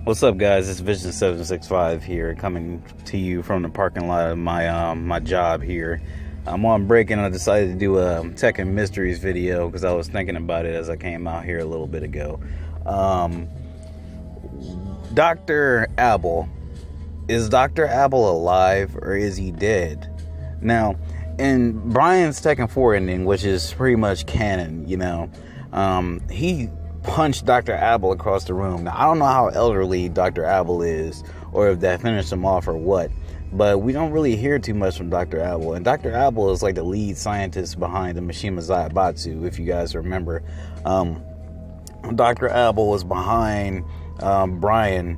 What's up, guys? It's Vision765 here, coming to you from the parking lot of my job here. I'm on break and I decided to do a Tekken Mysteries video because I was thinking about it as I came out here a little bit ago. Dr.Abel. Is Dr.Abel alive or is he dead? Now, in Brian's Tekken 4 ending, which is pretty much canon, he punched Dr.Abel across the room. Now, I don't know how elderly Dr.Abel is, or if that finished him off or what, but we don't really hear too much from Dr.Abel. And Dr.Abel is like the lead scientist behind the Mishima Zaibatsu, if you guys remember. Dr.Abel was behind Brian,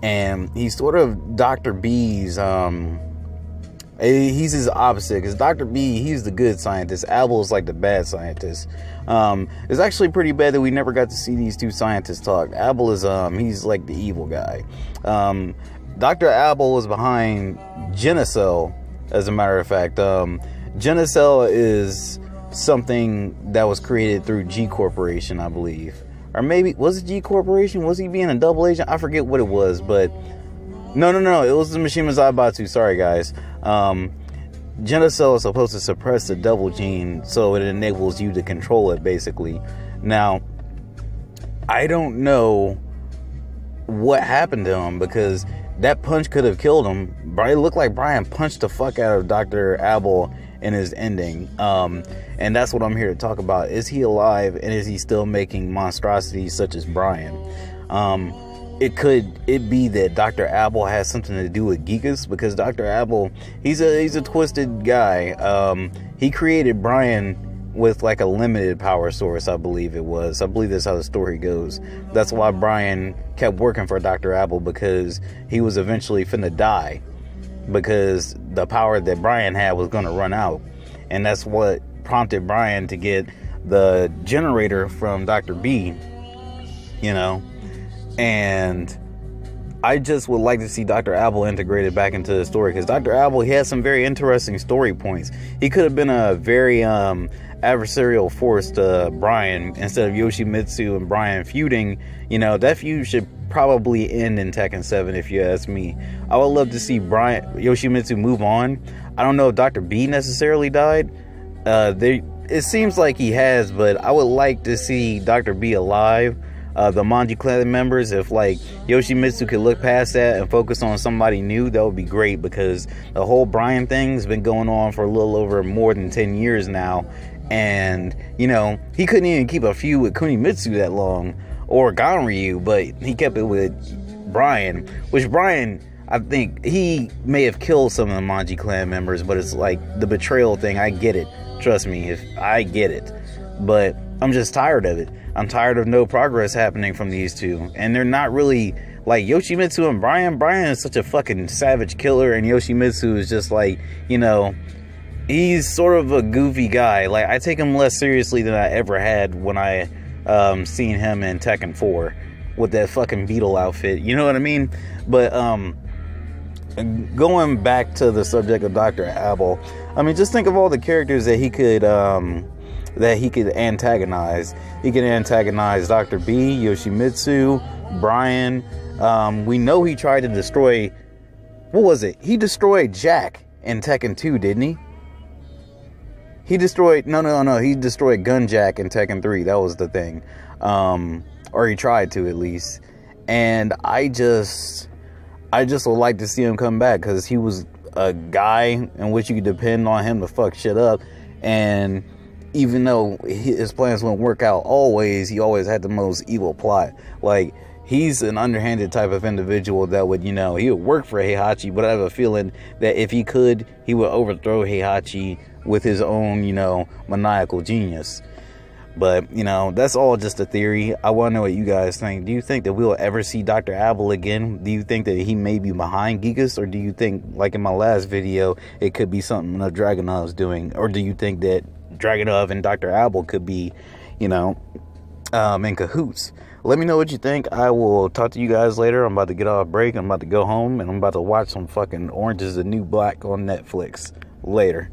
and he's sort of Dr. B's, he's his opposite, because Dr. B, he's the good scientist. Abel is like the bad scientist. It's actually pretty bad that we never got to see these two scientists talk. Abel is, he's like the evil guy. Dr. Abel was behind Genicel, as a matter of fact. Genicel is something that was created through G Corporation, I believe. Or maybe, was it G Corporation? Was he being a double agent? I forget what it was, but no, it was the Mishima Zaibatsu. Sorry, guys. Genicel is supposed to suppress the double gene, so it enables you to control it, basically. Now, I don't know what happened to him, because that punch could have killed him. It looked like Brian punched the fuck out of Dr. Abel in his ending. And that's what I'm here to talk about. Is he alive, and is he still making monstrosities such as Brian? It be that Dr. Abel has something to do with Gigas, because Dr. Abel, he's a twisted guy. He created Brian with like a limited power source, I believe it was. I believe that's how the story goes. That's why Brian kept working for Dr. Abel, because he was eventually finna die, because the power that Brian had was gonna run out. And that's what prompted Brian to get the generator from Dr. B, and I just would like to see Dr. Abel integrated back into the story, because Dr. Abel, he has some very interesting story points. He could have been a very adversarial force to Brian, instead of Yoshimitsu and Brian feuding. That feud should probably end in Tekken 7, if you ask me. I would love to see Yoshimitsu move on. I don't know if Dr. B necessarily died. It seems like he has, but I would like to see Dr. B alive. The Manji clan members, if like Yoshimitsu could look past that and focus on somebody new, that would be great, because the whole Brian thing's been going on for a little over more than 10 years now, and he couldn't even keep a feud with Kunimitsu that long, or Ganryu, but he kept it with Brian, which Brian, I think he may have killed some of the Manji clan members, but it's like the betrayal thing. I get it, trust me, if I get it, but I'm just tired of it. I'm tired of no progress happening from these two. And they're not really like Yoshimitsu and Brian. Brian is such a fucking savage killer, and Yoshimitsu is just like, he's sort of a goofy guy. Like, I take him less seriously than I ever had when I seen him in Tekken 4 with that fucking beetle outfit. You know what I mean? But going back to the subject of Dr. Abel, I mean, just think of all the characters that he could antagonize. He could antagonize Dr. B, Yoshimitsu, Brian. We know he tried to destroy, what was it? He destroyed Jack in Tekken 2, didn't he? He destroyed, no, he destroyed Gunjack in Tekken 3. That was the thing. Or he tried to, at least. And I just would like to see him come back, because he was a guy in which you could depend on him to fuck shit up. And even though his plans wouldn't work out always, he always had the most evil plot. Like, he's an underhanded type of individual that would, he would work for Heihachi, but I have a feeling that if he could, he would overthrow Heihachi with his own, maniacal genius. But, that's all just a theory. I want to know what you guys think. Do you think that we'll ever see Dr. Abel again? Do you think that he may be behind Gigas? Or do you think, like in my last video, it could be something that Dragunov's doing? Or do you think that Dragunov and Dr. Abel could be, in cahoots? Let me know what you think. I will talk to you guys later. I'm about to get off break. I'm about to go home, and I'm about to watch some fucking Orange is the New Black on Netflix. Later.